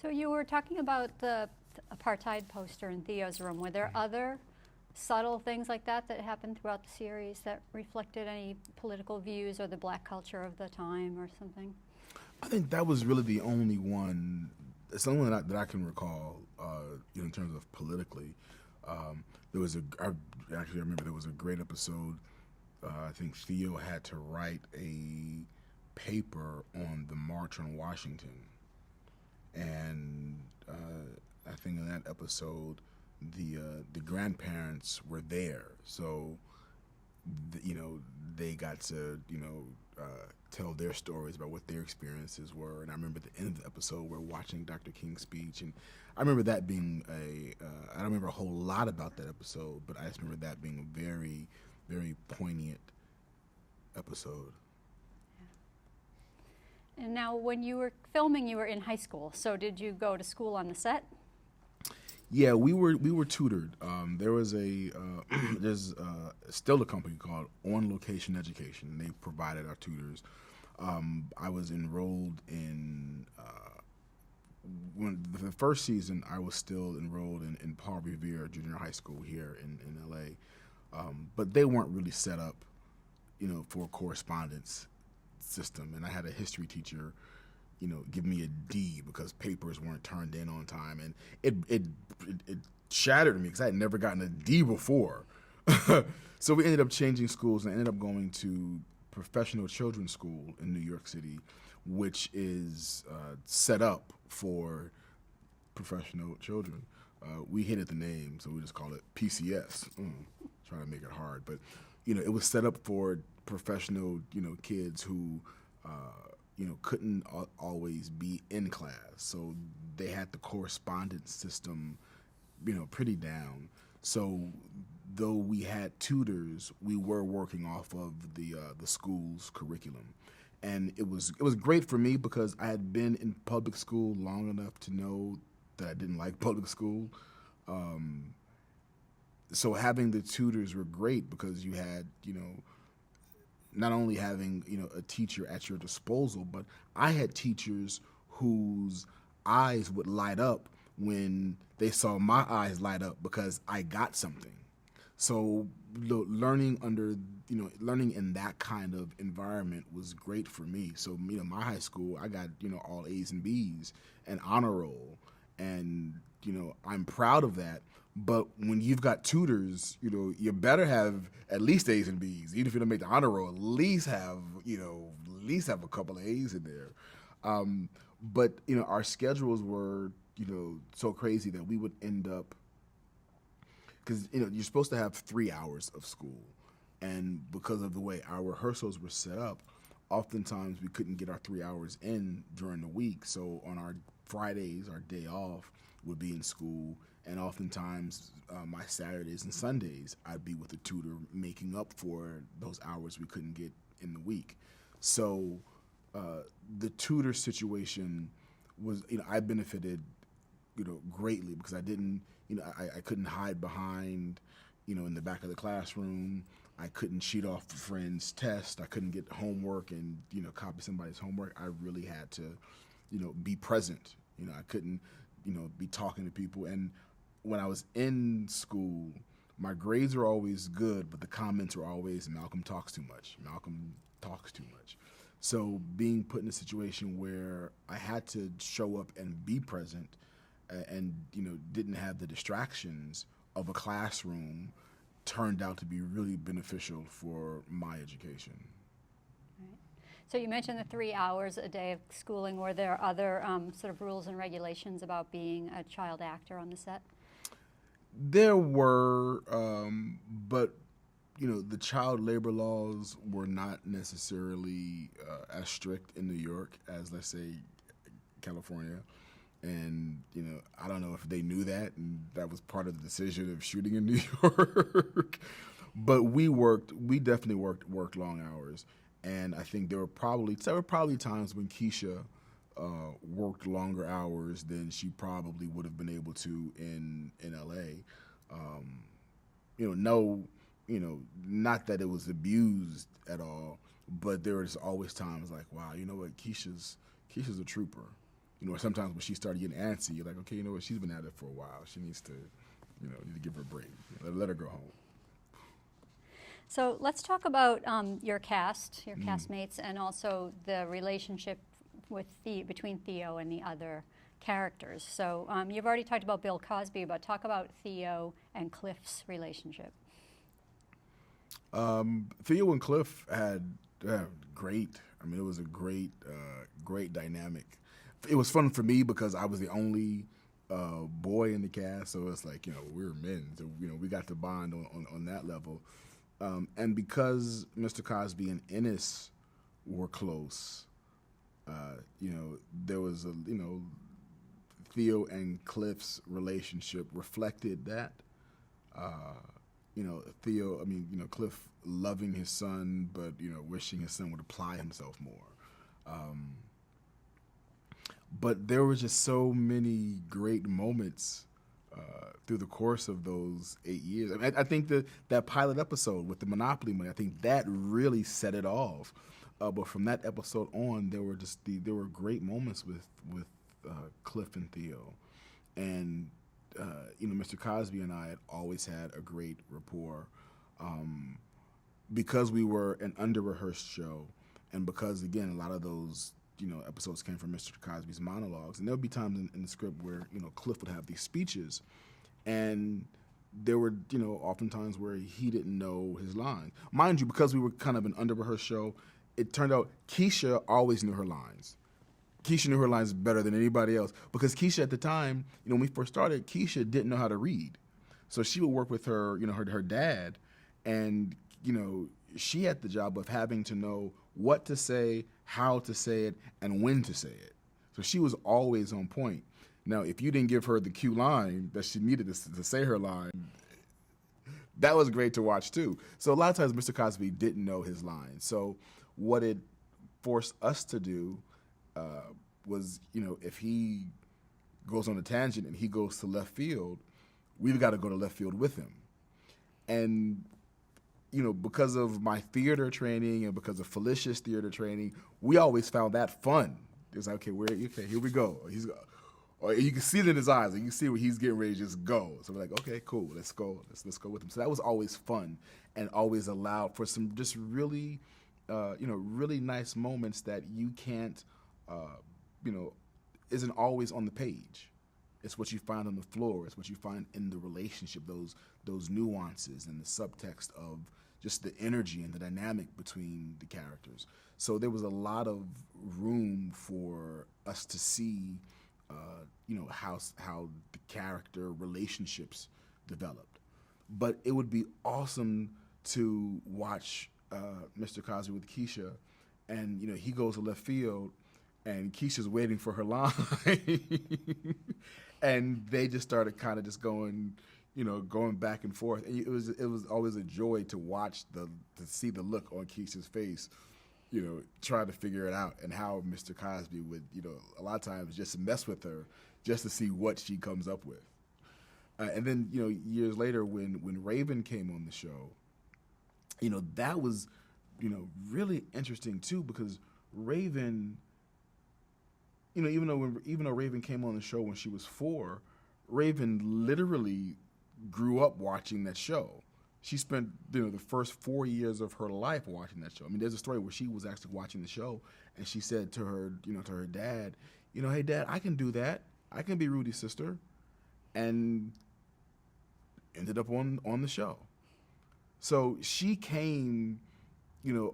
So you were talking about the apartheid poster in Theo's room. Were there other subtle things like that that happened throughout the series that reflected any political views or the black culture of the time or something? I think that was really the only one. It's the only one that I can recall, in terms of politically. There was I remember there was a great episode. I think Theo had to write a paper on the March on Washington, and I think in that episode, the grandparents were there, so they got to tell their stories about what their experiences were. And I remember at the end of the episode, we're watching Dr. King's speech, and I remember that being I don't remember a whole lot about that episode, but I just remember that being a very, very poignant episode. And now, when you were filming, you were in high school. So did you go to school on the set? Yeah, we were tutored. There was there's still a company called On Location Education. They provided our tutors. I was enrolled in when the first season. I was still enrolled in Paul Revere Junior High School here in LA, but they weren't really set up, for a correspondence system. And I had a history teacher give me a D because papers weren't turned in on time, and it shattered me because I had never gotten a D before. So we ended up changing schools and I ended up going to Professional Children's School in New York City, which is set up for professional children. We hated the name, so we just call it PCS. Trying to make it hard, but it was set up for professional kids who couldn't always be in class. So they had the correspondence system, pretty down. So though we had tutors, we were working off of the school's curriculum. And it was great for me because I had been in public school long enough to know that I didn't like public school. So having the tutors were great because you had, not only having a teacher at your disposal, but I had teachers whose eyes would light up when they saw my eyes light up because I got something. So learning in that kind of environment was great for me. So my high school, I got all A's and B's and honor roll, and I'm proud of that. But when you've got tutors, you better have at least A's and B's. Even if you don't make the honor roll, at least have a couple of A's in there. But our schedules were so crazy that we would end up, because you're supposed to have 3 hours of school, and because of the way our rehearsals were set up, oftentimes we couldn't get our 3 hours in during the week. So on our Fridays, our day off, would be in school. And oftentimes, my Saturdays and Sundays, I'd be with a tutor making up for those hours we couldn't get in the week. So the tutor situation was, I benefited, greatly because I didn't, I couldn't hide behind, in the back of the classroom. I couldn't cheat off a friend's test. I couldn't get homework and, copy somebody's homework. I really had to, be present. I couldn't, be talking to people. And when I was in school, my grades were always good, but the comments were always, Malcolm talks too much. Malcolm talks too much. So being put in a situation where I had to show up and be present and, didn't have the distractions of a classroom turned out to be really beneficial for my education. Right. So you mentioned the 3 hours a day of schooling. Were there other sort of rules and regulations about being a child actor on the set? There were, but the child labor laws were not necessarily as strict in New York as, let's say, California. And I don't know if they knew that, and that was part of the decision of shooting in New York. But we definitely worked long hours, and I think there were probably times when Keisha worked longer hours than she probably would have been able to in LA. Not that it was abused at all, but there was always times like, wow, you know what, Keisha's a trooper. sometimes when she started getting antsy, you're like, okay, you know what, she's been at it for a while. She needs to, need to give her a break. Let her go home. So let's talk about your cast, your castmates, and also the relationship between Theo and the other characters. So you've already talked about Bill Cosby, but talk about Theo and Cliff's relationship. Theo and Cliff had great. I mean, it was a great dynamic. It was fun for me because I was the only boy in the cast, so it's like, we were men, so we got to bond on that level. And because Mr. Cosby and Ennis were close, there was Theo and Cliff's relationship reflected that. Cliff loving his son, but wishing his son would apply himself more. But there were just so many great moments through the course of those 8 years. I think that pilot episode with the Monopoly money, I think that really set it off. But from that episode on, there were great moments with Cliff and Theo, and Mr. Cosby and I had always had a great rapport, because we were an under-rehearsed show, and because again a lot of those episodes came from Mr. Cosby's monologues, and there would be times in the script where Cliff would have these speeches, and there were oftentimes where he didn't know his lines. Mind you, because we were kind of an under-rehearsed show, it turned out Keisha always knew her lines. Keisha knew her lines better than anybody else, because Keisha at the time, when we first started, Keisha didn't know how to read. So she would work with her dad, and, she had the job of having to know what to say, how to say it, and when to say it. So she was always on point. Now, if you didn't give her the cue line that she needed to say her line, that was great to watch too. So a lot of times Mr. Cosby didn't know his lines. So what it forced us to do was, if he goes on a tangent and he goes to left field, we've got to go to left field with him. And, because of my theater training and because of Felicia's theater training, we always found that fun. It was like, okay, here we go. Or you can see it in his eyes. You can see where he's getting ready to just go. So we're like, okay, cool, let's go. Let's go with him. So that was always fun and always allowed for some just really, really nice moments that you can't, isn't always on the page. It's what you find on the floor. It's what you find in the relationship, those nuances and the subtext of just the energy and the dynamic between the characters. So there was a lot of room for us to see, how the character relationships developed. But it would be awesome to watch Mr. Cosby with Keisha, and he goes to left field, and Keisha's waiting for her line, and they just started kind of just going back and forth. And it was always a joy to watch to see the look on Keisha's face, trying to figure it out, and how Mr. Cosby would, a lot of times just mess with her just to see what she comes up with. And then, years later when Raven came on the show, that was, really interesting too, because Raven, even though Raven came on the show when she was 4, Raven literally grew up watching that show. She spent the first 4 years of her life watching that show. I mean, there's a story where she was actually watching the show, and she said to her dad, hey Dad, I can do that. I can be Rudy's sister, and ended up on the show. So she came,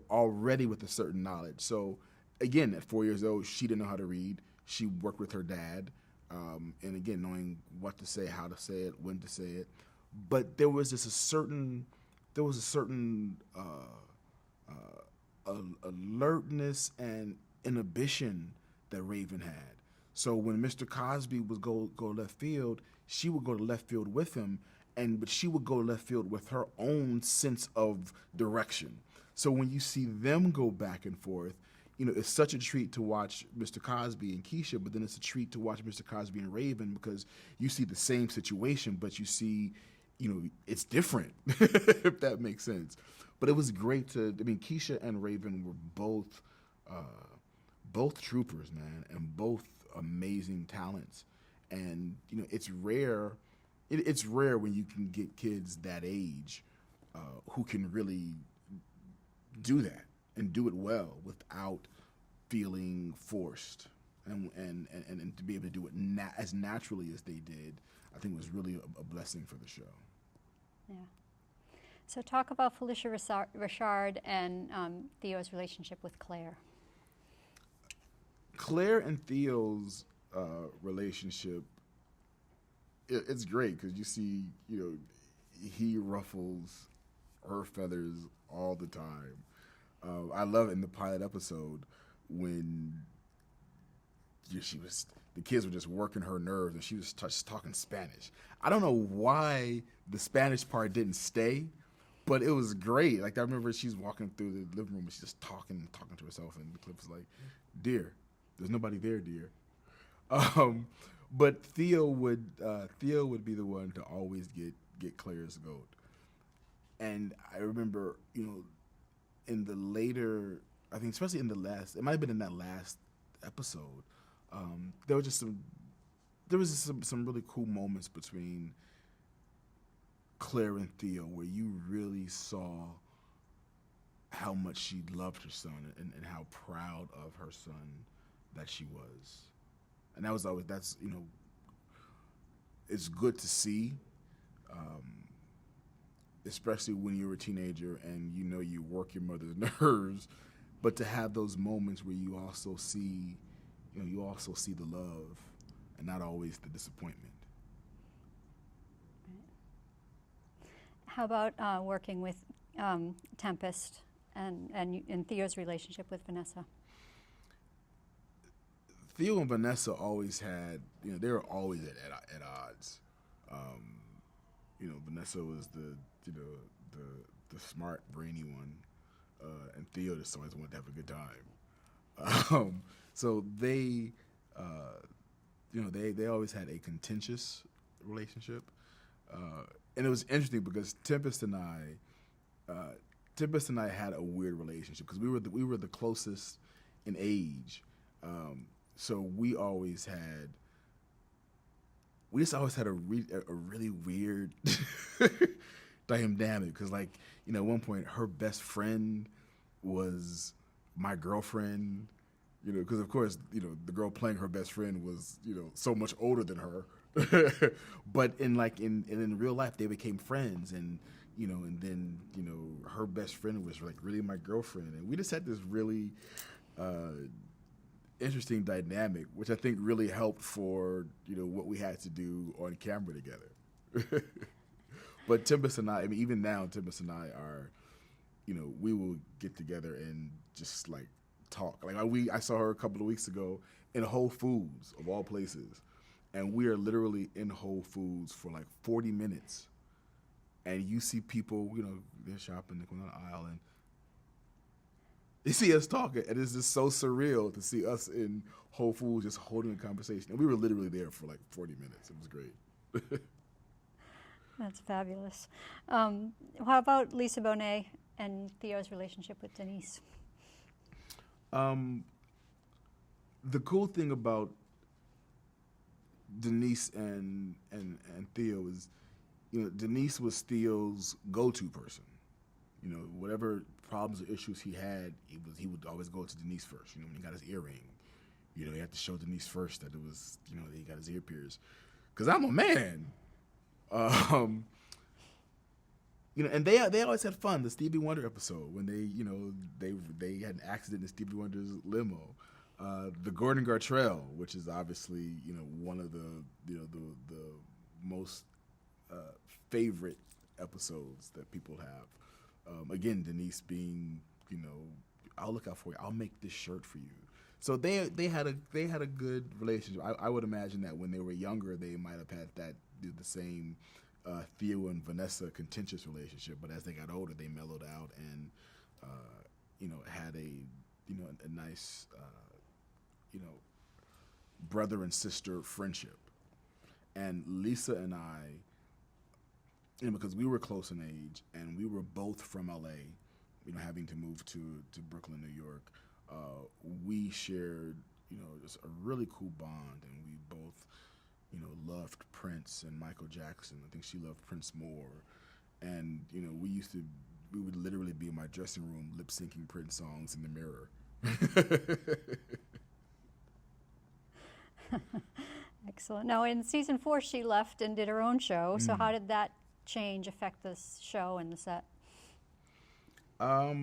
already with a certain knowledge. So again, at 4 years old, she didn't know how to read. She worked with her dad, and again, knowing what to say, how to say it, when to say it. But there was just a certain alertness and inhibition that Raven had. So when Mr. Cosby would go left field, she would go to left field with him, but she would go left field with her own sense of direction. So when you see them go back and forth, it's such a treat to watch Mr. Cosby and Keisha, but then it's a treat to watch Mr. Cosby and Raven, because you see the same situation, but you see, it's different, if that makes sense. But it was great Keisha and Raven were both troopers, man, and both amazing talents. And it's rare. It's rare when you can get kids that age who can really do that and do it well without feeling forced, and to be able to do it as naturally as they did, I think was really a blessing for the show. Yeah. So talk about Felicia Richard and Theo's relationship with Claire. Claire and Theo's relationship, it's great because you see, he ruffles her feathers all the time. I love in the pilot episode when the kids were just working her nerves and she was just talking Spanish. I don't know why the Spanish part didn't stay, but it was great. Like I remember she's walking through the living room and she's just talking to herself, and the clip was like, "Dear, there's nobody there, dear." But Theo would be the one to always get Claire's goat. And I remember, in the later, I think especially in the last, it might have been in that last episode, there was just some really cool moments between Claire and Theo where you really saw how much she loved her son and how proud of her son that she was. And it's good to see, especially when you're a teenager and you work your mother's nerves, but to have those moments where you also see the love and not always the disappointment. How about working with Tempest and Theo's relationship with Vanessa? Theo and Vanessa always had, they were always at odds. Vanessa was the smart, brainy one, and Theo just always wanted to have a good time. So they always had a contentious relationship, and it was interesting because Tempest and I had a weird relationship because we were the closest in age. So we just always had a really weird dynamic because, at one point, her best friend was my girlfriend, because, of course, the girl playing her best friend was, so much older than her. But in real life, they became friends, and then, her best friend was, really my girlfriend. And we just had this really interesting dynamic, which I think really helped for what we had to do on camera together. But Tempest and I mean, even now, Tempest and I are, we will get together and just talk. I saw her a couple of weeks ago in Whole Foods of all places, and we are literally in Whole Foods for 40 minutes, and you see people, they're shopping, they're going down the aisle, and you see us talking, and it's just so surreal to see us in Whole Foods just holding a conversation. And we were literally there for 40 minutes. It was great. That's fabulous. How about Lisa Bonet and Theo's relationship with Denise? The cool thing about Denise and Theo is, Denise was Theo's go-to person. Whatever problems or issues he had, he would always go to Denise first. When he got his earring, he had to show Denise first that it was, that he got his ear pierced. Because I'm a man. And they always had fun. The Stevie Wonder episode when they had an accident in Stevie Wonder's limo. The Gordon Gartrell, which is obviously one of the most favorite episodes that people have. Again, Denise being, I'll look out for you. I'll make this shirt for you. So they had a good relationship. I would imagine that when they were younger, they might have had the same Theo and Vanessa contentious relationship. But as they got older, they mellowed out and had a nice brother and sister friendship. And Lisa and I, because we were close in age and we were both from LA, having to move to Brooklyn, New York, we shared, just a really cool bond, and we both, loved Prince and Michael Jackson. I think she loved Prince more, and we would literally be in my dressing room lip syncing Prince songs in the mirror. Excellent. Now, in season 4, she left and did her own show. So, how did that change affect the show and the set? I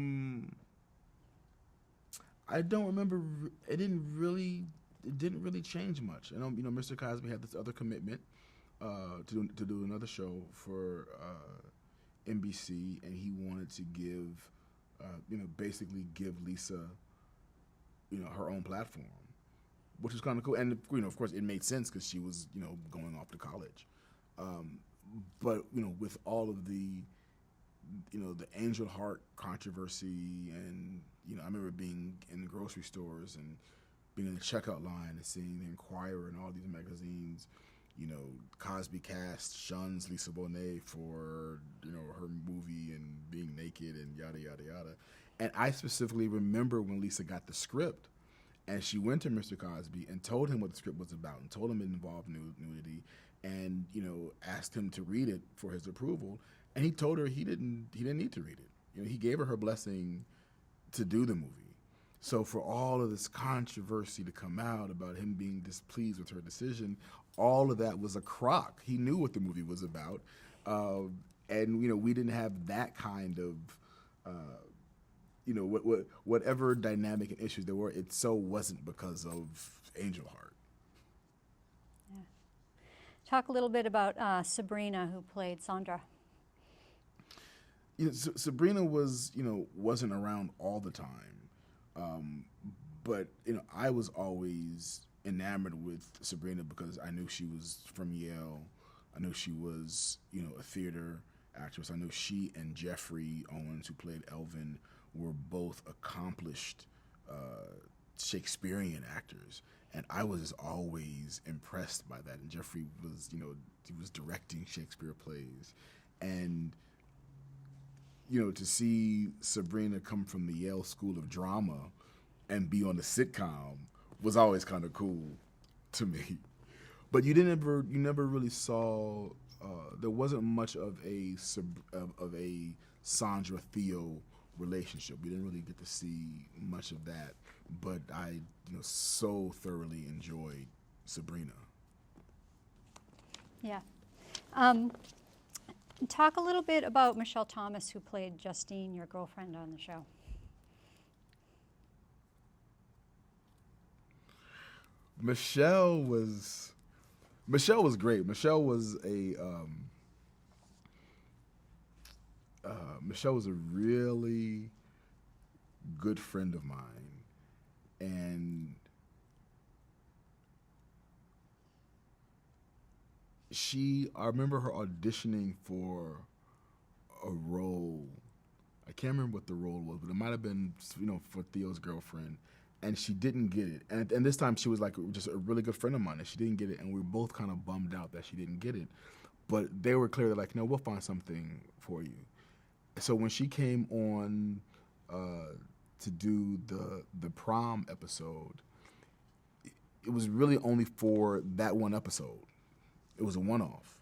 don't remember. It didn't really. It didn't really change much. I know, Mr. Cosby had this other commitment to do another show for NBC, and he wanted to give, basically give Lisa, her own platform, which was kind of cool. And of course, it made sense because she was, going off to college. But with all of the the Angel Heart controversy, and I remember being in the grocery stores and being in the checkout line and seeing the Inquirer and all these magazines. Cosby cast shuns Lisa Bonet for her movie and being naked and yada yada yada. And I specifically remember when Lisa got the script, and she went to Mr. Cosby and told him what the script was about, and told him it involved nudity, and asked him to read it for his approval. And he told her he didn't need to read it. He gave her her blessing to do the movie. So for all of this controversy to come out about him being displeased with her decision, all of that was a crock. He knew what the movie was about, and we didn't have that kind of whatever dynamic and issues there were. It so wasn't because of Angel Heart. Yeah. Talk a little bit about Sabrina, who played Sandra. Sabrina was, wasn't around all the time, but I was always enamored with Sabrina because I knew she was from Yale. I knew she was, a theater actress. I knew she and Jeffrey Owens, who played Elvin, were both accomplished Shakespearean actors, and I was always impressed by that. And Jeffrey was, he was directing Shakespeare plays, and to see Sabrina come from the Yale School of Drama and be on a sitcom was always kind of cool to me. But you never really saw. There wasn't much of a Sandra Theo relationship. We didn't really get to see much of that. But I, so thoroughly enjoyed Sabrina. Yeah. Talk a little bit about Michelle Thomas, who played Justine, your girlfriend on the show. Michelle was great. Michelle was a really good friend of mine, and I remember her auditioning for a role. I can't remember what the role was, but it might have been, for Theo's girlfriend, and she didn't get it. And this time she was like just a really good friend of mine, and she didn't get it, and we were both kind of bummed out that she didn't get it. But they were clear, they're like, no, we'll find something for you. So when she came on to do the prom episode, it was really only for that one episode. It was a one-off.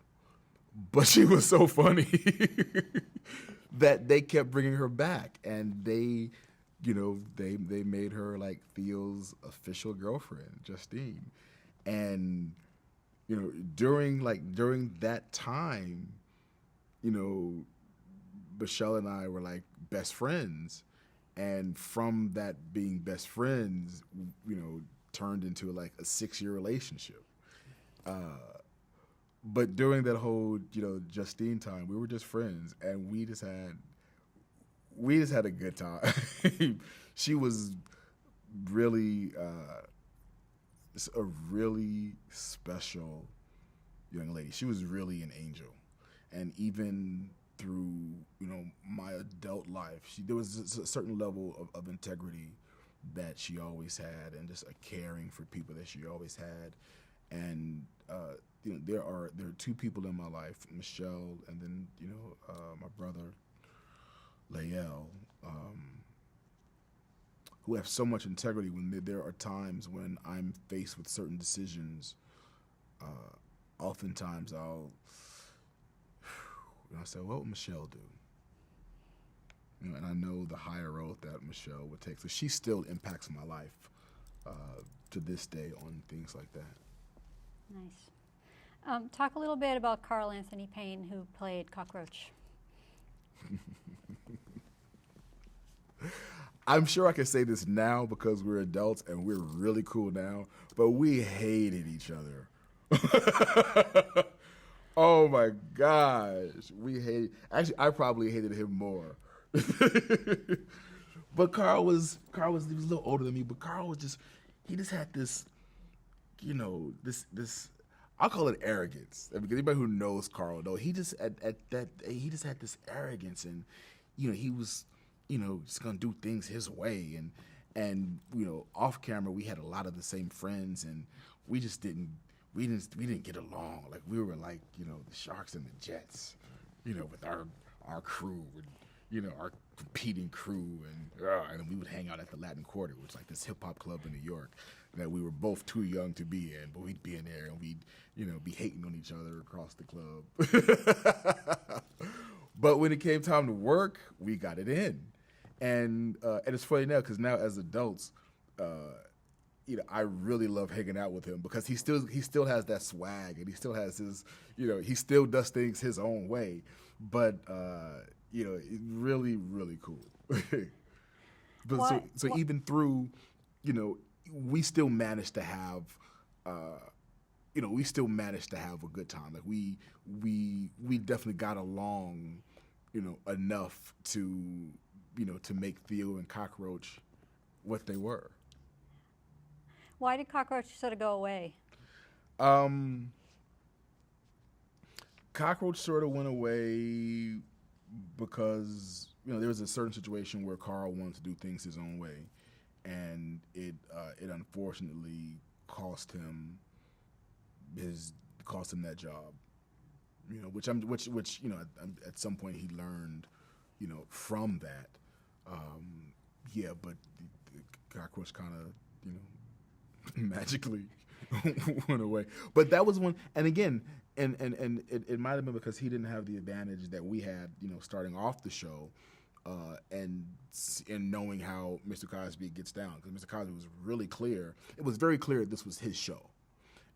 But she was so funny that they kept bringing her back, and they made her like Theo's official girlfriend, Justine. And during that time, Michelle and I were like best friends, and from that being best friends, turned into like a 6-year relationship. But during that whole, Justine time, we were just friends, and we just had a good time. She was really just a really special young lady. She was really an angel, and even through my adult life, there was a certain level of integrity that she always had, and just a caring for people that she always had. And there are 2 people in my life, Michelle, and then my brother, Lael. who have so much integrity when there are times when I'm faced with certain decisions. Oftentimes I'll say, what would Michelle do? And I know the higher road that Michelle would take. So she still impacts my life to this day on things like that. Nice. Talk a little bit about Carl Anthony Payne, who played Cockroach. I'm sure I can say this now because we're adults and we're really cool now, but we hated each other. Oh my gosh. Actually, I probably hated him more. But he was a little older than me, but he just had this, this I'll call it arrogance. Because anybody who knows Carl knows he just he just had this arrogance, and he was just gonna do things his way, and off camera we had a lot of the same friends, and we didn't get along. Like we were like the Sharks and the Jets, with our crew, and our competing crew, and we would hang out at the Latin Quarter, which is like this hip hop club in New York that we were both too young to be in, but we'd be in there and we'd be hating on each other across the club. But when it came time to work, we got it in, and it's funny now because now as adults, I really love hanging out with him because he still has that swag, and he still has his he still does things his own way, but really really cool. But so even through we still managed to have a good time. Like we definitely got along enough to to make Theo and Cockroach what they were. Why did Cockroach sort of go away? Cockroach sort of went away because there was a certain situation where Carl wanted to do things his own way, and it unfortunately cost him that job. Which at some point he learned from that. But the Cockroach kind of magically went away. But that was one, and again, and it might have been because he didn't have the advantage that we had, starting off the show, and knowing how Mr. Cosby gets down. Because Mr. Cosby was really clear. It was very clear this was his show,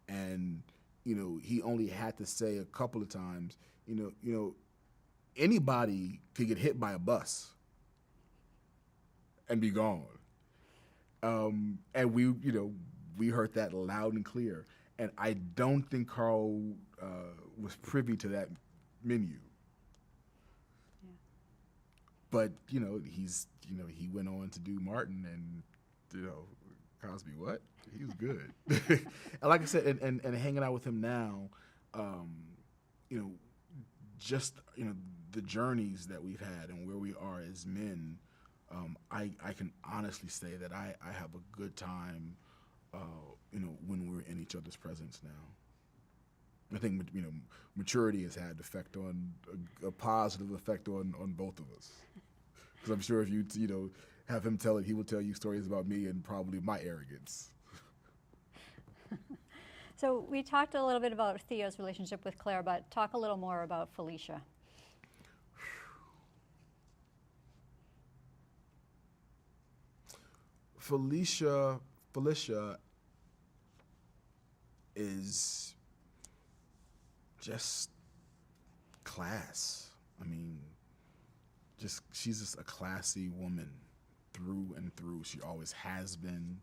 and he only had to say a couple of times, anybody could get hit by a bus and be gone. And we heard that loud and clear. And I don't think Carl was privy to that menu. Yeah. But he went on to do Martin, and Cosby. What? He was good. And like I said, and hanging out with him now, just the journeys that we've had and where we are as men. I can honestly say that I have a good time, when we're in each other's presence now. I think maturity has had a positive effect on both of us. Because I'm sure if you have him tell it, he will tell you stories about me and probably my arrogance. So we talked a little bit about Theo's relationship with Claire, but talk a little more about Felicia. Felicia is just class. I mean, she's just a classy woman through and through. She always has been.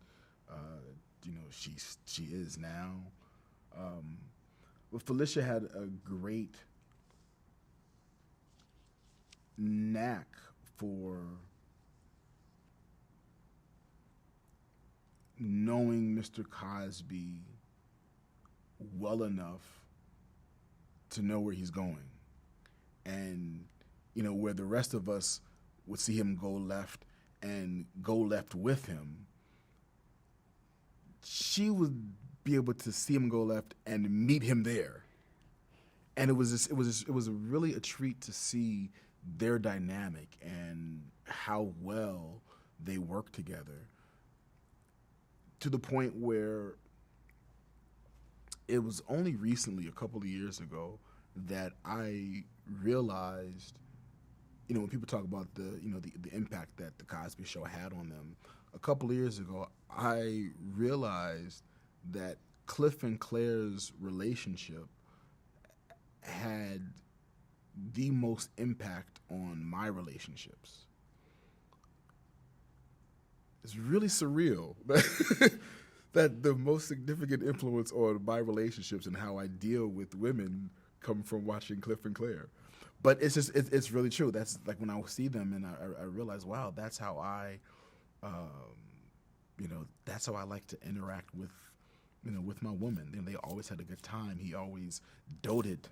She is now. But Felicia had a great knack for knowing Mr. Cosby well enough to know where he's going. And, where the rest of us would see him go left and go left with him, she would be able to see him go left and meet him there. And it was really a treat to see their dynamic and how well they work together. to the point where it was only recently, a couple of years ago, that I realized, when people talk about the impact that the Cosby Show had on them, a couple of years ago, I realized that Cliff and Claire's relationship had the most impact on my relationships. It's really surreal that the most significant influence on my relationships and how I deal with women come from watching Cliff and Claire. But it's really true. That's like when I see them and I realize, wow, that's how that's how I like to interact with, with my woman. They always had a good time. He always doted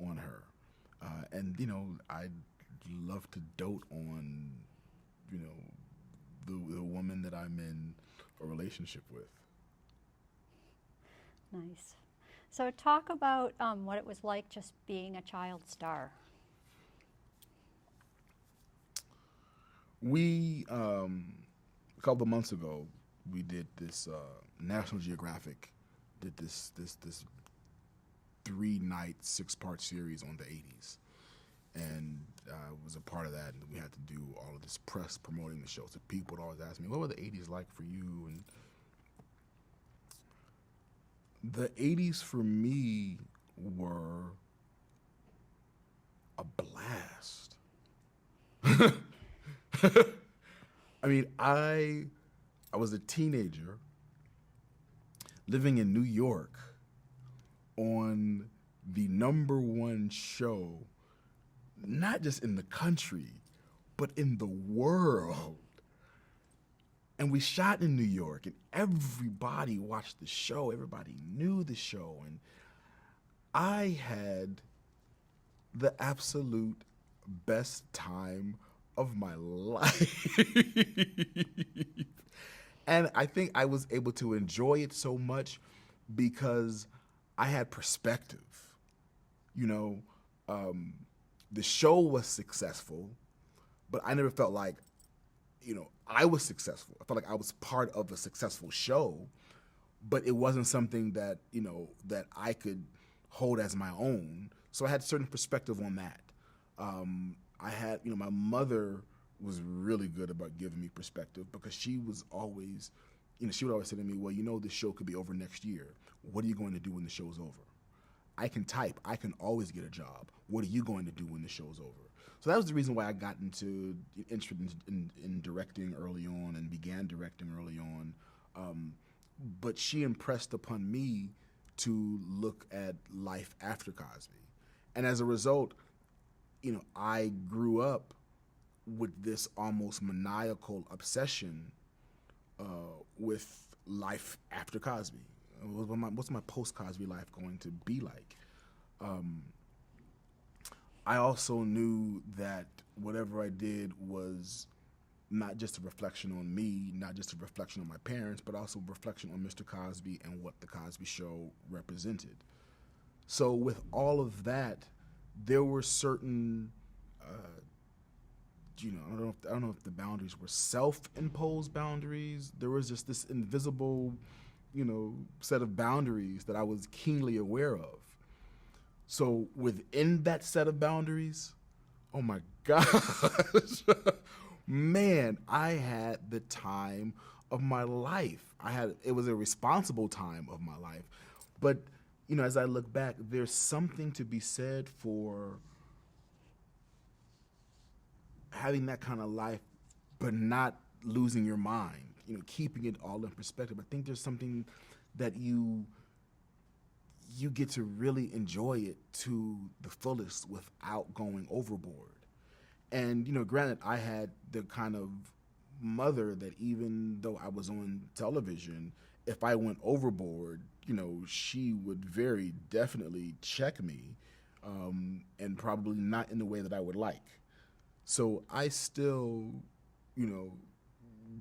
on her. And I love to dote on, the woman that I'm in a relationship with. Nice. So talk about what it was like just being a child star. We, a couple of months ago, we did this, National Geographic did this 3-night, 6-part series on the 80s. And I was a part of that, and we had to do all of this press promoting the show. So people would always ask me, what were the 80s like for you? And the 80s for me were a blast. I mean, I was a teenager living in New York on the #1 show, not just in the country, but in the world. And we shot in New York, and everybody watched the show. Everybody knew the show. And I had the absolute best time of my life. And I think I was able to enjoy it so much because I had perspective. The show was successful, but I never felt like, I was successful. I felt like I was part of a successful show, but it wasn't something that, that I could hold as my own. So I had a certain perspective on that. I had, my mother was really good about giving me perspective because she was always, she would always say to me, well, this show could be over next year. What are you going to do when the show's over? I can type. I can always get a job. What are you going to do when the show's over? So that was the reason why I got interested in directing early on and began directing early on. But she impressed upon me to look at life after Cosby. And as a result, I grew up with this almost maniacal obsession with life after Cosby. What's my post-Cosby life going to be like? I also knew that whatever I did was not just a reflection on me, not just a reflection on my parents, but also a reflection on Mr. Cosby and what the Cosby Show represented. So with all of that, there were certain, I don't know if the boundaries were self-imposed boundaries. There was just this invisible, set of boundaries that I was keenly aware of. So within that set of boundaries, oh my gosh, man, I had the time of my life. It was a responsible time of my life. But, as I look back, there's something to be said for having that kind of life, but not losing your mind, keeping it all in perspective. I think there's something that you get to really enjoy it to the fullest without going overboard. And, granted, I had the kind of mother that even though I was on television, if I went overboard, she would very definitely check me, and probably not in the way that I would like. So I still,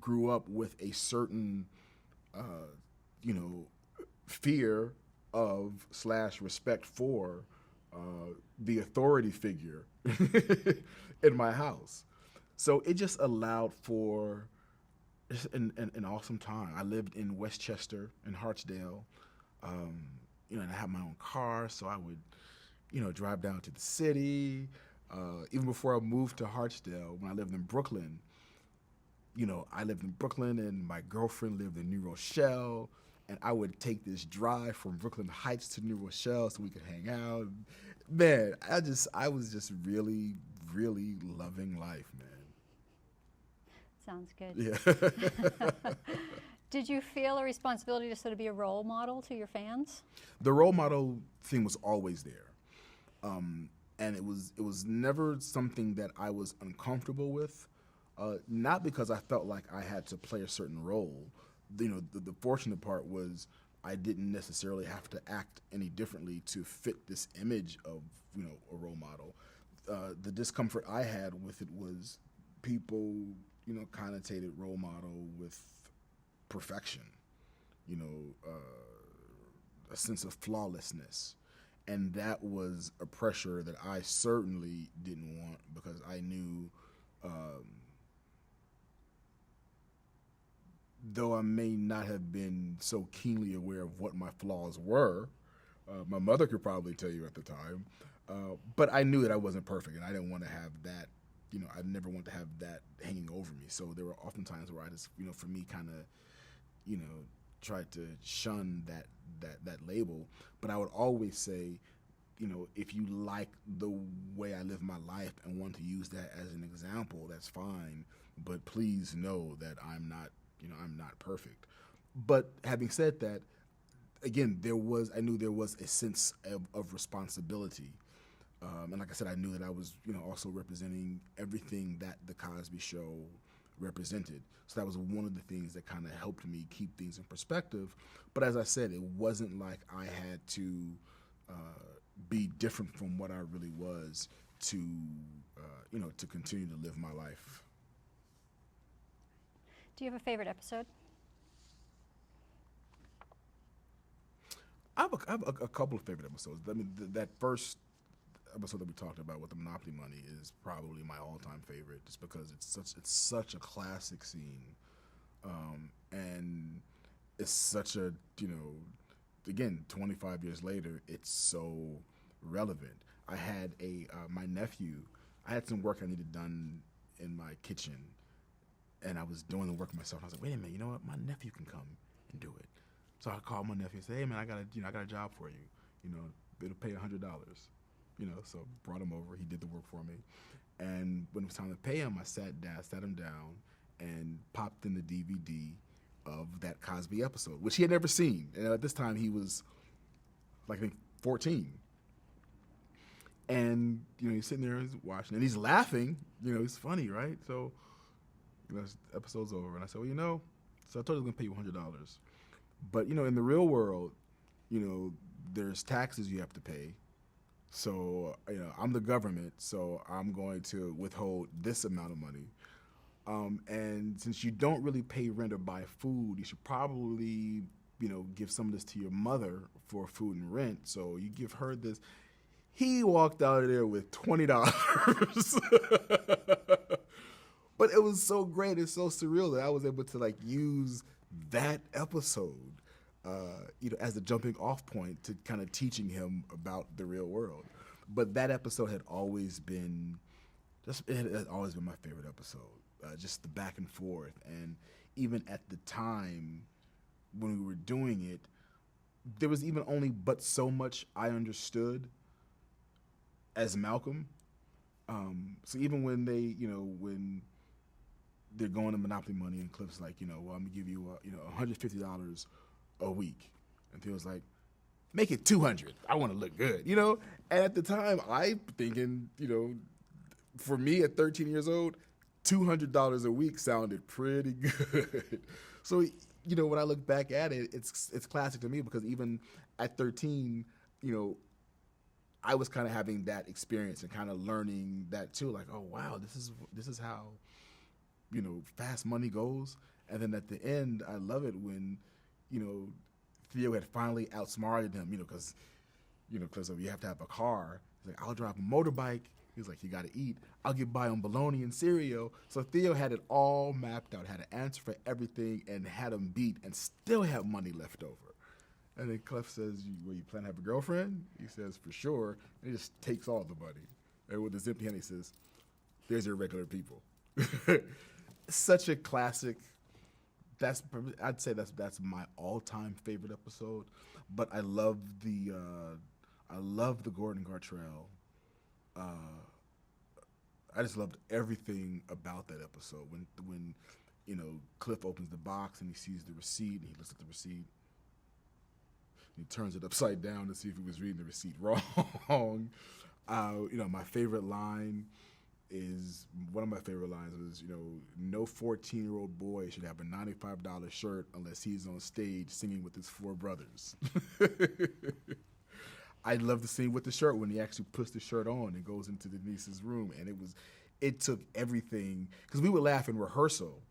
grew up with a certain, fear of / respect for the authority figure in my house. So it just allowed for It's an awesome time. I lived in Westchester in Hartsdale, um, and I had my own car, so I would, drive down to the city. Even before I moved to Hartsdale, when I lived in Brooklyn, I lived in Brooklyn and my girlfriend lived in New Rochelle. And I would take this drive from Brooklyn Heights to New Rochelle so we could hang out. Man, I was just really, really loving life, man. Sounds good. Yeah. Did you feel a responsibility to sort of be a role model to your fans? The role model thing was always there. And it was never something that I was uncomfortable with. Not because I felt like I had to play a certain role. The fortunate part was I didn't necessarily have to act any differently to fit this image of a role model. The discomfort I had with it was people connotated role model with perfection, a sense of flawlessness. And that was a pressure that I certainly didn't want because I knew, though I may not have been so keenly aware of what my flaws were, my mother could probably tell you at the time, but I knew that I wasn't perfect and I didn't want to have that, I never want to have that hanging over me. So there were often times where I just, for me kind of, tried to shun that label. But I would always say, if you like the way I live my life and want to use that as an example, that's fine. But please know that I'm not perfect. But having said that, again, I knew there was a sense of responsibility. And like I said, I knew that I was, also representing everything that the Cosby Show represented. So that was one of the things that kind of helped me keep things in perspective. But as I said, it wasn't like I had to be different from what I really was to, to continue to live my life. Do you have a favorite episode? I have a couple of favorite episodes. I mean, that first episode that we talked about with the Monopoly money is probably my all-time favorite, just because it's such a classic scene, and it's such a again 25 years later, it's so relevant. I had my nephew. I had some work I needed done in my kitchen, and I was doing the work myself. I was like, wait a minute, you know what? My nephew can come and do it. So I called my nephew and said, hey man, I got a job for you. It'll pay $100. So brought him over. He did the work for me. And when it was time to pay him, I sat him down and popped in the DVD of that Cosby episode, which he had never seen. And at this time, he was, like, I think, 14. And, he's sitting there, he's watching, and he's laughing. It's funny, right? So, the episode's over. And I said, well, so I told him I was going to pay you $100. But, in the real world, there's taxes you have to pay. So, I'm the government, so I'm going to withhold this amount of money. And since you don't really pay rent or buy food, you should probably, give some of this to your mother for food and rent. So you give her this. He walked out of there with $20. But it was so great. It's so surreal that I was able to use that episode, as a jumping off point to kind of teaching him about the real world. But that episode had always been my favorite episode. Just the back and forth. And even at the time when we were doing it, there was even only but so much I understood as Malcolm. So even when when they're going to Monopoly money and Cliff's like, well, I'm gonna give you, $150 a week, and Theo's like, make it 200. I want to look good, And at the time, I thinking, for me at 13 years old, $200 a week sounded pretty good. So, when I look back at it, it's classic to me because even at 13, I was kind of having that experience and kind of learning that too. Like, oh wow, this is how, fast money goes. And then at the end, I love it when, Theo had finally outsmarted him, because you have to have a car. He's like, I'll drive a motorbike, He's like, you got to eat. I'll get by on bologna and cereal. So Theo had it all mapped out, had an answer for everything, and had him beat, and still have money left over. And then Clef says, you plan to have a girlfriend? He says, for sure. And he just takes all the money. And with his empty hand, he says, there's your regular people. Such a classic. I'd say that's my all-time favorite episode. But I love the Gordon Gartrell. I just loved everything about that episode. When Cliff opens the box and he sees the receipt and he looks at the receipt. He turns it upside down to see if he was reading the receipt wrong. My favorite line is, one of my favorite lines was, no 14-year-old boy should have a $95 shirt unless he's on stage singing with his four brothers. I love the scene with the shirt when he actually puts the shirt on and goes into Denise's room. And it took everything, because we would laugh in rehearsal.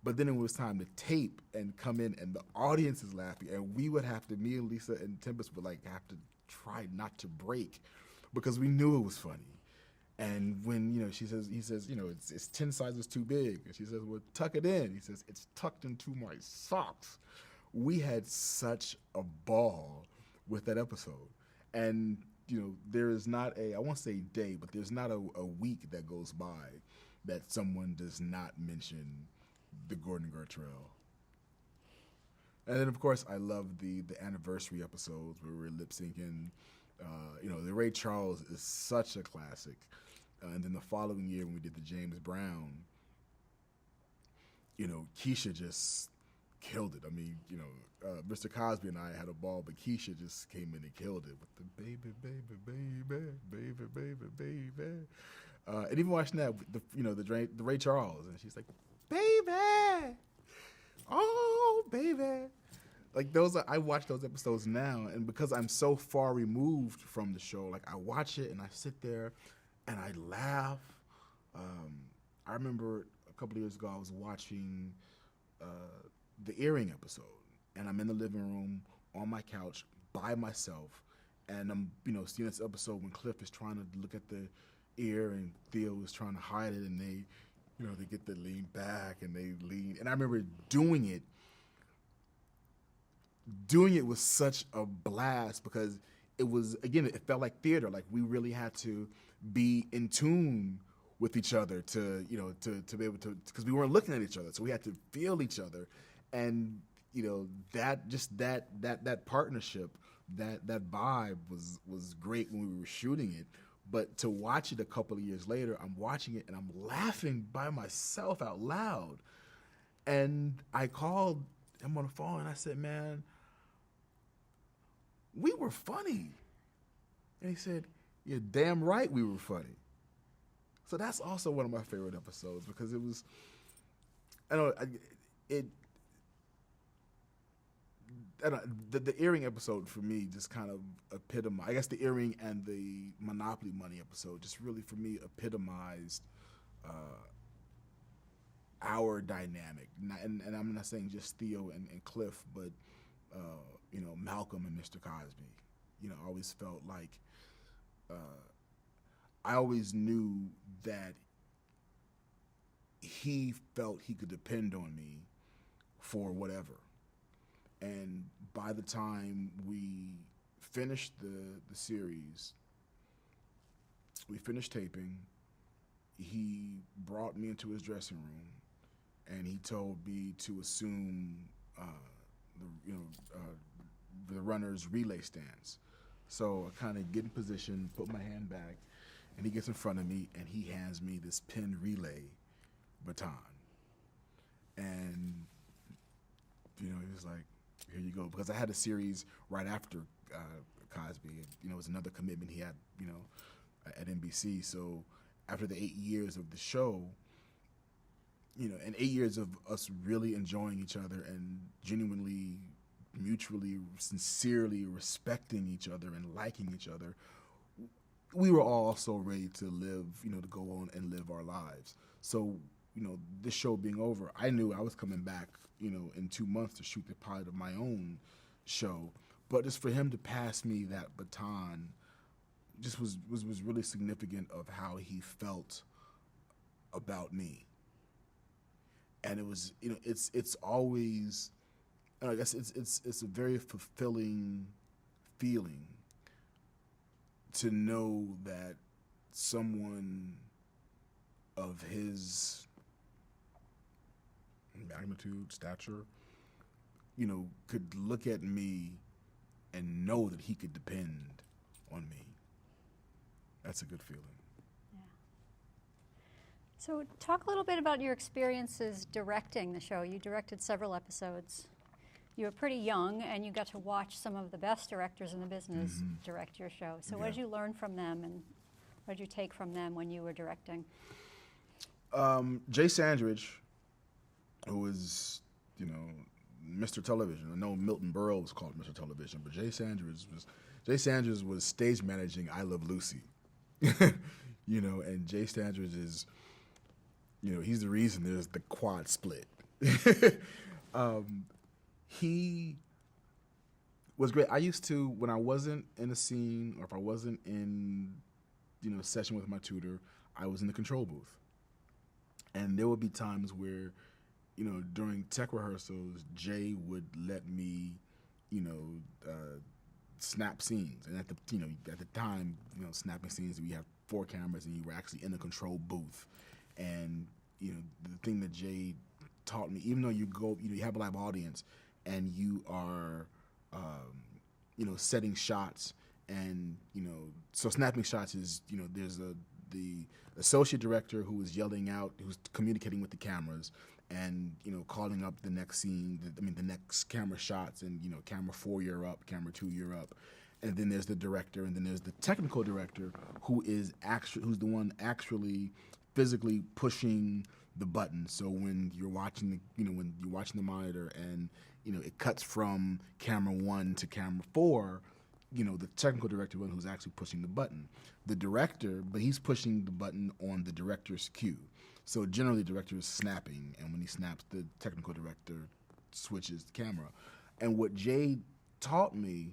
But then it was time to tape and come in, and the audience is laughing, and we would have to, me and Lisa and Tempest would have to try not to break, because we knew it was funny. And when he says it's 10 sizes too big, and she says, well, tuck it in. He says, it's tucked into my socks. We had such a ball with that episode, and there is not I won't say day, but there's not a week that goes by that someone does not mention the Gordon Gartrell. And then, of course, I love the anniversary episodes where we're lip syncing. The Ray Charles is such a classic. And then the following year when we did the James Brown, Keisha just killed it. I mean, Mr. Cosby and I had a ball, but Keisha just came in and killed it with the baby, baby, baby, baby, baby, baby. And even watching that, the Ray Charles, and she's like, baby, oh baby, I watch those episodes now, and because I'm so far removed from the show, I watch it and I sit there and I laugh. I remember a couple of years ago I was watching the Earring episode, and I'm in the living room on my couch by myself, and I'm seeing this episode when Cliff is trying to look at the ear and Theo is trying to hide it, and they get the lean back and they lean. And I remember doing it was such a blast, because it was, again, it felt like theater. Like we really had to be in tune with each other to be able to, because we weren't looking at each other. So we had to feel each other. And, that partnership, that vibe was great when we were shooting it. But to watch it a couple of years later, I'm watching it and I'm laughing by myself out loud. And I called him on the phone and I said, man, we were funny. And he said, you're damn right we were funny. So that's also one of my favorite episodes, because it was, the Earring episode for me just kind of epitomized, I guess the Earring and the Monopoly Money episode just really for me epitomized our dynamic. And I'm not saying just Theo and Cliff, but Malcolm and Mr. Cosby. I always felt like I always knew that he felt he could depend on me for whatever. And by the time we finished the series, we finished taping, he brought me into his dressing room and he told me to assume the runner's relay stance. So I kind of get in position, put my hand back, and he gets in front of me and he hands me this pinned relay baton. And he was like, here you go. Because I had a series right after Cosby. It was another commitment he had, at NBC. So after the 8 years of the show, and 8 years of us really enjoying each other and genuinely, mutually, sincerely respecting each other and liking each other, we were all so ready to live, to go on and live our lives. So, this show being over, I knew I was coming back, in 2 months to shoot the pilot of my own show. But just for him to pass me that baton just was really significant of how he felt about me. And it was, it's always, and I guess it's a very fulfilling feeling to know that someone of his magnitude, stature, could look at me and know that he could depend on me. That's a good feeling. Yeah. So talk a little bit about your experiences directing the show. You directed several episodes. You were pretty young, and you got to watch some of the best directors in the business direct your show. So what did you learn from them, and what did you take from them when you were directing? Jay Sandridge, who was, Mr. Television. I know Milton Berle was called Mr. Television, but Jay Sandridge was stage managing I Love Lucy. And Jay Sandridge is, he's the reason there's the quad split. He was great. I used to, when I wasn't in a scene or if I wasn't in, a session with my tutor, I was in the control booth. And there would be times where, during tech rehearsals, Jay would let me, snap scenes. And at the time, snapping scenes, we have 4 cameras and you were actually in a control booth. And, the thing that Jay taught me, even though you have a live audience and you are, setting shots and, so snapping shots is, there's the associate director who is yelling out, who's communicating with the cameras and, calling up the next scene, the next camera shots and, camera 4, you're up, camera 2, you're up. And then there's the director, and then there's the technical director who's the one actually physically pushing the button. So when you're watching the monitor and, it cuts from camera 1 to camera 4, the technical director one who's actually pushing the button. The director, but he's pushing the button on the director's cue. So generally the director is snapping, and when he snaps, the technical director switches the camera. And what Jay taught me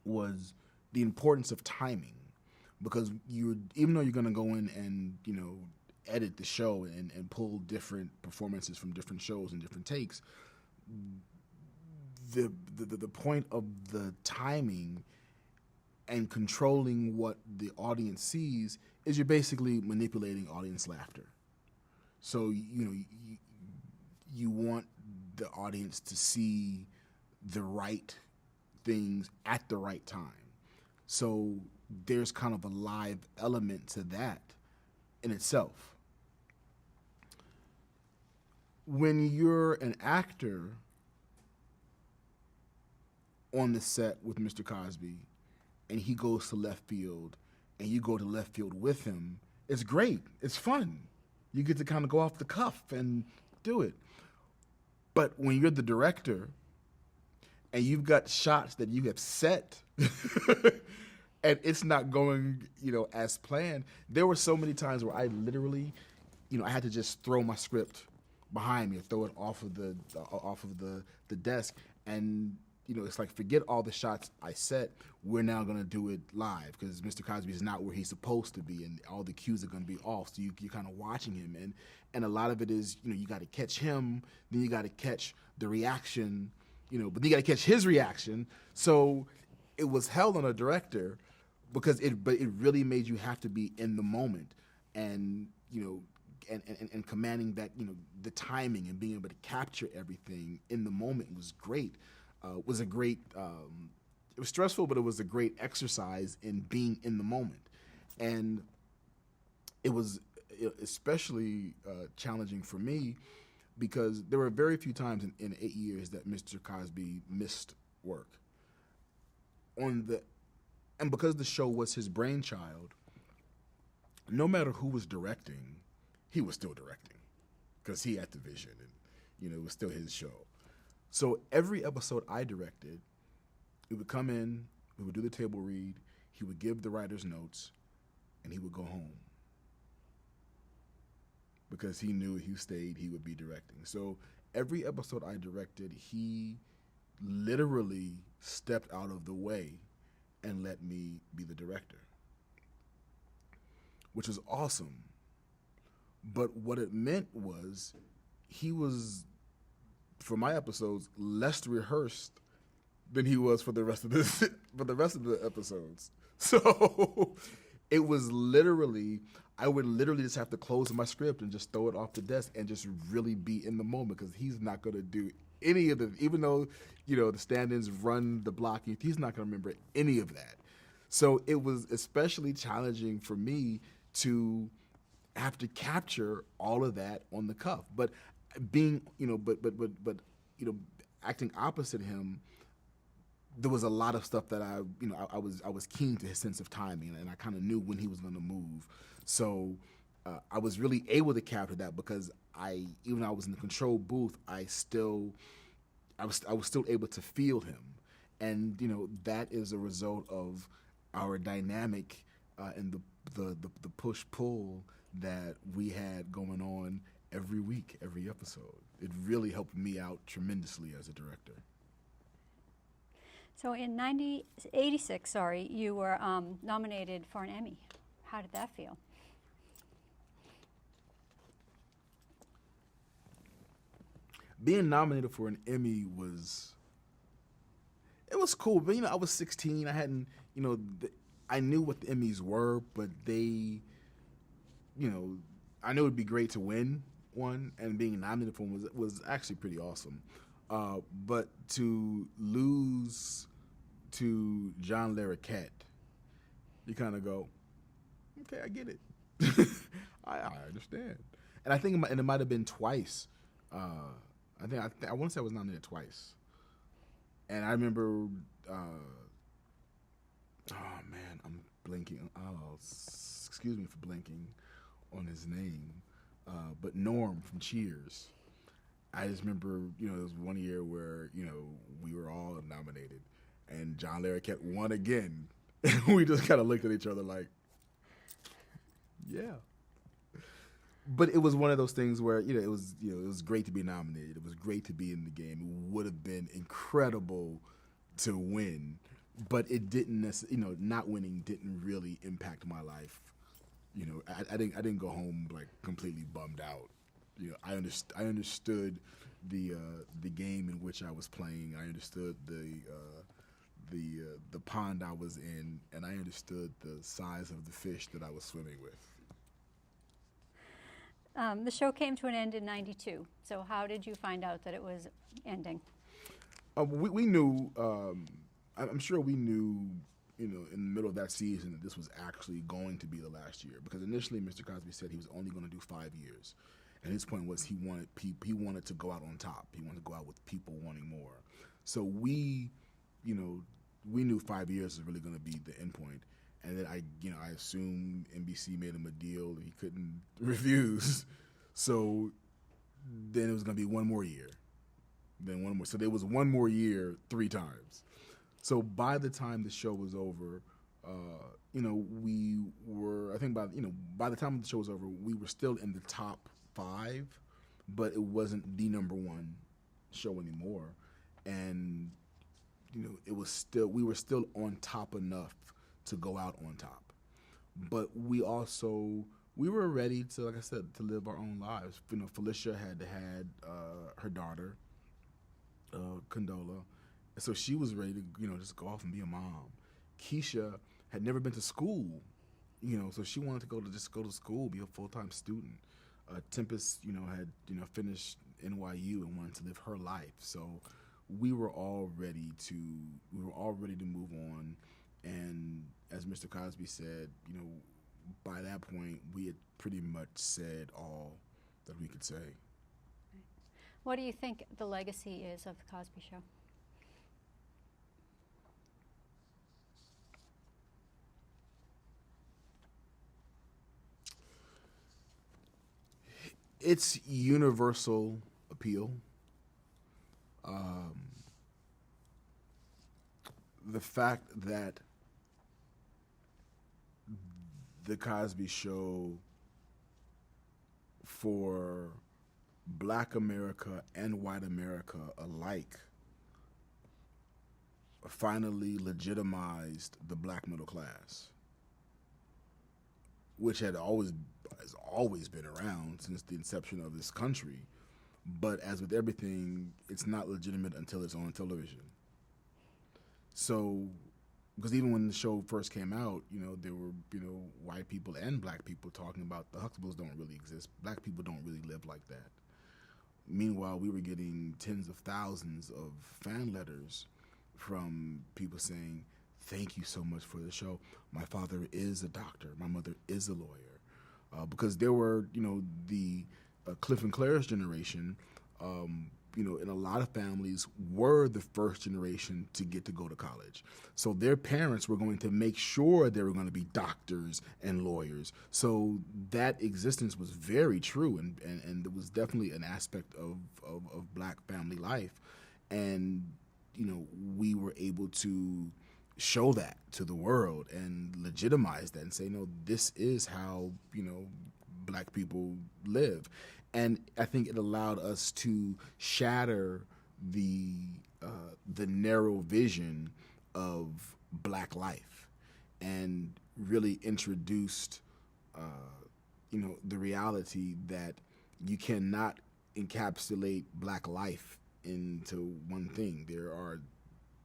was the importance of timing, because even though you're going to go in and, edit the show and pull different performances from different shows and different takes, the point of the timing and controlling what the audience sees is you're basically manipulating audience laughter. So, you want the audience to see the right things at the right time. So there's kind of a live element to that in itself. When you're an actor on the set with Mr. Cosby and he goes to left field and you go to left field with him, it's great. It's fun. You get to kind of go off the cuff and do it. But when you're the director and you've got shots that you have set and it's not going, as planned, there were so many times where I literally, I had to just throw my script behind me or throw it off of the desk. And, it's like, forget all the shots I set. We're now going to do it live because Mr. Cosby is not where he's supposed to be and all the cues are going to be off. So you're kind of watching him. And a lot of it is, you got to catch him. Then you got to catch the reaction, but you got to catch his reaction. So it was hell on a director because it really made you have to be in the moment and, and commanding that, the timing and being able to capture everything in the moment was great. It was stressful, but it was a great exercise in being in the moment. And it was especially challenging for me because there were very few times in 8 years that Mr. Cosby missed work. And because the show was his brainchild, no matter who was directing, he was still directing because he had the vision and, it was still his show. So every episode I directed, he would come in, we would do the table read, he would give the writer's notes, and he would go home. Because he knew if he stayed, he would be directing. So every episode I directed, he literally stepped out of the way and let me be the director, which was awesome. But what it meant was he was, for my episodes, less rehearsed than he was for the rest of the episodes. So it was literally, I would literally just have to close my script and just throw it off the desk and just really be in the moment, because he's not going to do any of the, even though, the stand-ins run the blocking, he's not going to remember any of that. So it was especially challenging for me to have to capture all of that on the cuff. But being, acting opposite him, there was a lot of stuff that I was keen to his sense of timing, and I kind of knew when he was going to move. So I was really able to capture that, because even though I was in the control booth, I was still able to feel him, and that is a result of our dynamic and the push pull that we had going on every week, every episode. It really helped me out tremendously as a director. So in 86, you were nominated for an Emmy. How did that feel? Being nominated for an Emmy was cool. But I was 16. I hadn't, I knew what the Emmys were, but they, I knew it'd be great to win one, and being nominated for one was actually pretty awesome. But to lose to John Larroquette, you kind of go, okay, I get it. I understand. And I think it might have been twice. I want to say I was nominated twice. And I remember, oh man, I'm blinking. Oh, excuse me for blinking on his name. But Norm from Cheers. I just remember, there was one year where, we were all nominated, and John Larroquette won again. And we just kind of looked at each other like, yeah. But it was one of those things where, it was great to be nominated. It was great to be in the game. It would have been incredible to win, but it didn't necessarily, not winning didn't really impact my life. I didn't go home like completely bummed out. I understood the game in which I was playing. I understood the pond I was in, and I understood the size of the fish that I was swimming with. The show came to an end in 92. So how did you find out that it was ending? We knew, I'm sure we knew, in the middle of that season that this was actually going to be the last year, because initially Mr. Cosby said he was only going to do 5 years. And his point was he wanted to go out on top. He wanted to go out with people wanting more. So we knew 5 years was really going to be the end point. And then I assumed NBC made him a deal that he couldn't refuse. So then it was going to be one more year. Then one more. So there was one more year 3 times. So by the time the show was over, we were, I think by the time the show was over, we were still in the top 5, but it wasn't the number 1 show anymore. And, we were still on top enough to go out on top. But we were ready to, like I said, to live our own lives. Felicia had her daughter, Condola. So she was ready to, just go off and be a mom. Keisha had never been to school, so she wanted to go to school, be a full-time student. Tempest, had, finished NYU and wanted to live her life. So we were all ready to move on. And as Mr. Cosby said, by that point, we had pretty much said all that we could say. What do you think the legacy is of The Cosby Show? It's universal appeal. The fact that The Cosby Show, for Black America and white America alike, finally legitimized the black middle class, which has always been around since the inception of this country. But as with everything, it's not legitimate until it's on television. So, because even when the show first came out, there were, white people and black people talking about the Huxtables don't really exist. Black people don't really live like that. Meanwhile, we were getting tens of thousands of fan letters from people saying, thank you so much for the show. My father is a doctor. My mother is a lawyer. Because there were, the Cliff and Claire's generation, in a lot of families were the first generation to get to go to college. So their parents were going to make sure they were going to be doctors and lawyers. So that existence was very true, and it was definitely an aspect of black family life. And, we were able to show that to the world and legitimize that and say, no, this is how, black people live. And I think it allowed us to shatter the narrow vision of black life and really introduced, the reality that you cannot encapsulate black life into one thing. There are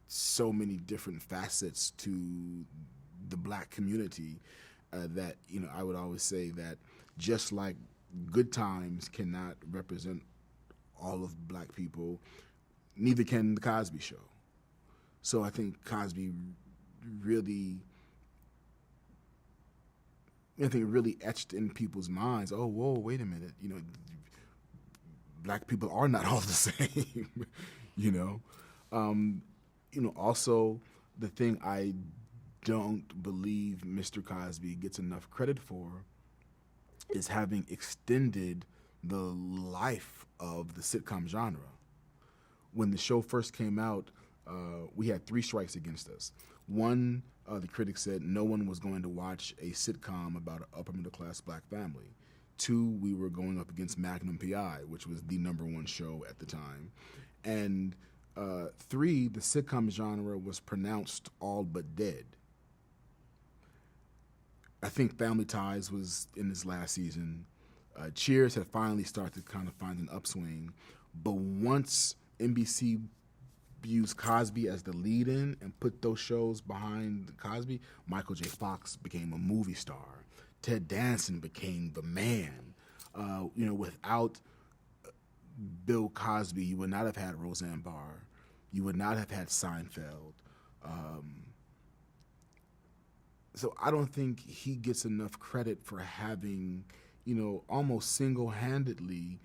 so many different facets to the black community that, I would always say that just like good times cannot represent all of black people, neither can the Cosby Show. So I think Cosby really etched in people's minds, oh, whoa, wait a minute, black people are not all the same, Also, the thing I don't believe Mr. Cosby gets enough credit for is having extended the life of the sitcom genre. When the show first came out, we had 3 strikes against us. One, the critics said no one was going to watch a sitcom about an upper middle class black family. 2, we were going up against Magnum P.I., which was the #1 show at the time. And 3, the sitcom genre was pronounced all but dead. I think Family Ties was in this last season. Cheers had finally started to kind of find an upswing. But once NBC used Cosby as the lead-in and put those shows behind Cosby, Michael J. Fox became a movie star. Ted Danson became the man. Without Bill Cosby, you would not have had Roseanne Barr. You would not have had Seinfeld. So I don't think he gets enough credit for having, almost single-handedly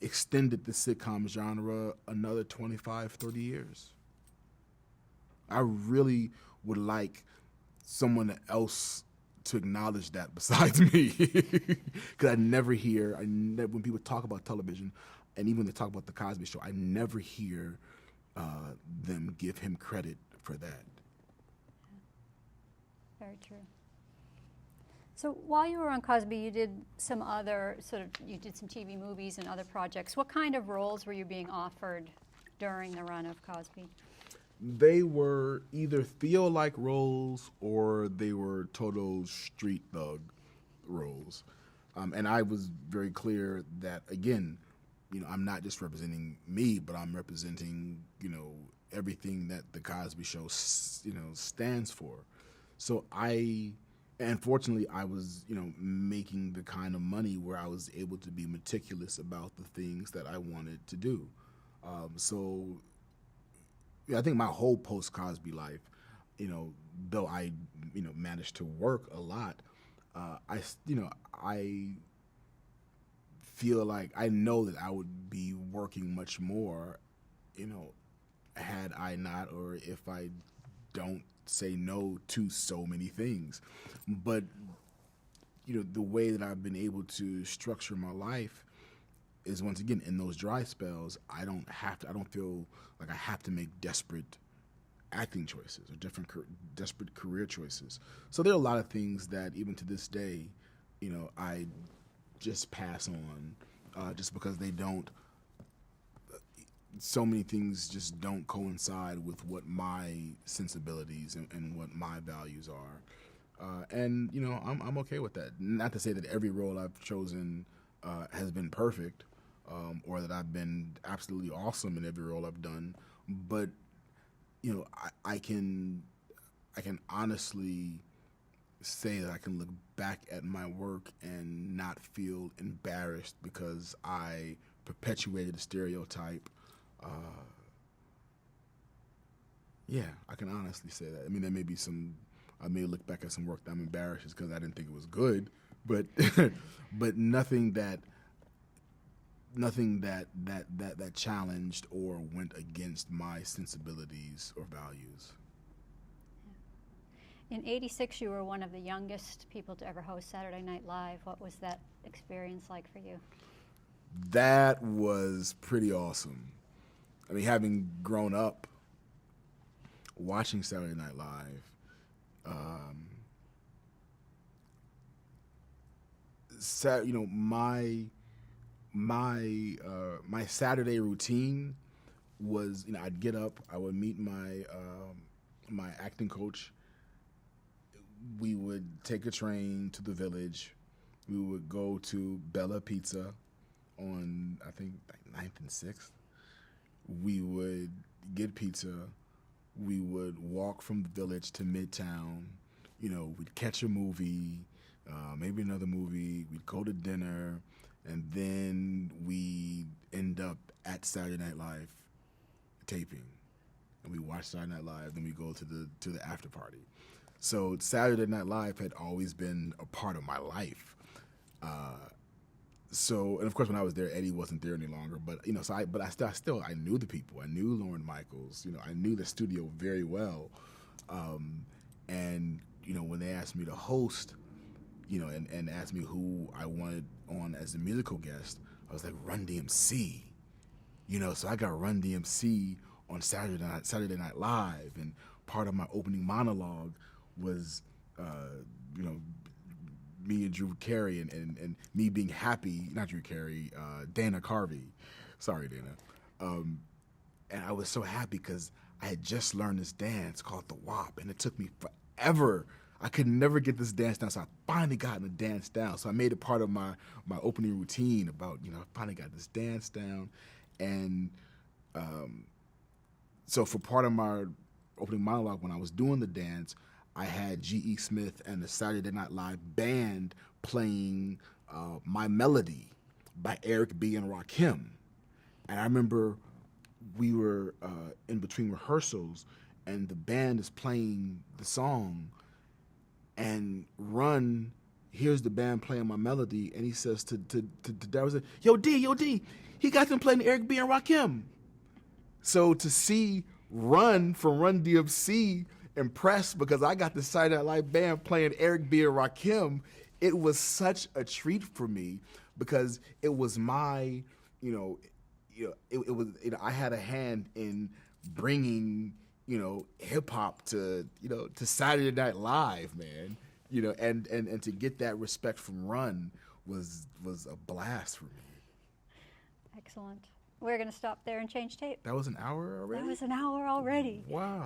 extended the sitcom genre another 25, 30 years. I really would like someone else to acknowledge that besides me. Because I never hear, when people talk about television, and even when they talk about the Cosby Show, I never hear them give him credit for that. Very true. So while you were on Cosby, you did some other you did some TV movies and other projects. What kind of roles were you being offered during the run of Cosby? They were either Theo-like roles or they were total street thug roles. And I was very clear that, again, I'm not just representing me, but I'm representing, everything that the Cosby Show, stands for. So fortunately, I was, making the kind of money where I was able to be meticulous about the things that I wanted to do. I think my whole post-Cosby life, though I, managed to work a lot, I feel like I know that I would be working much more, had I not, or if I don't say no to so many things. But, the way that I've been able to structure my life is, once again, in those dry spells, I don't feel like I have to make desperate acting choices or desperate career choices. So there are a lot of things that even to this day, I just pass on just because they don't so many things just don't coincide with what my sensibilities and what my values are. And you know, I'm okay with that. Not to say that every role I've chosen has been perfect, or that I've been absolutely awesome in every role I've done, but you know, I can honestly say that I can look back at my work and not feel embarrassed because I perpetuated a stereotype. Uh, yeah, I can honestly say that. I mean, there may be some. I may look back at some work that I'm embarrassed because I didn't think it was good, but but nothing that challenged or went against my sensibilities or values. In '86, you were one of the youngest people to ever host Saturday Night Live. What was that experience like for you? That was pretty awesome. I mean, having grown up watching Saturday Night Live, um, you know, my Saturday routine was, you know, I'd get up, I would meet my acting coach. We would take a train to the Village. We would go to Bella Pizza on, I think, like 9th and 6th. We would get pizza. We would walk from the Village to Midtown. You know, we'd catch a movie, maybe another movie. We'd go to dinner, and then we'd end up at Saturday Night Live taping. And we watch Saturday Night Live, then we go to the after party. So Saturday Night Live had always been a part of my life. So, and of course, when I was there, Eddie wasn't there any longer. But you know, I knew the people. I knew Lorne Michaels. You know, I knew the studio very well. And you know, when they asked me to host, you know, and asked me who I wanted on as a musical guest, I was like, Run DMC. You know, so I got Run DMC on Saturday Night Live, and part of my opening monologue was, you know, me and Drew Carey and me being happy, not Drew Carey, Dana Carvey. Sorry, Dana. And I was so happy because I had just learned this dance called the WAP, and it took me forever. I could never get this dance down, so I finally got the dance down. So I made it part of my opening routine about, you know, I finally got this dance down. And so for part of my opening monologue, when I was doing the dance, I had G.E. Smith and the Saturday Night Live band playing My Melody by Eric B. and Rakim. And I remember we were in between rehearsals, and the band is playing the song, and Run hears the band playing My Melody, and he says to Darryl, yo, D, he got them playing Eric B. and Rakim. So to see Run from Run DMC impressed because I got the Saturday Night Live band playing Eric B. and Rakim, it was such a treat for me because it was my, it was, I had a hand in bringing, hip hop to Saturday Night Live, man, and to get that respect from Run was a blast for me. Excellent. We're going to stop there and change tape. That was an hour already? That was an hour already. Wow.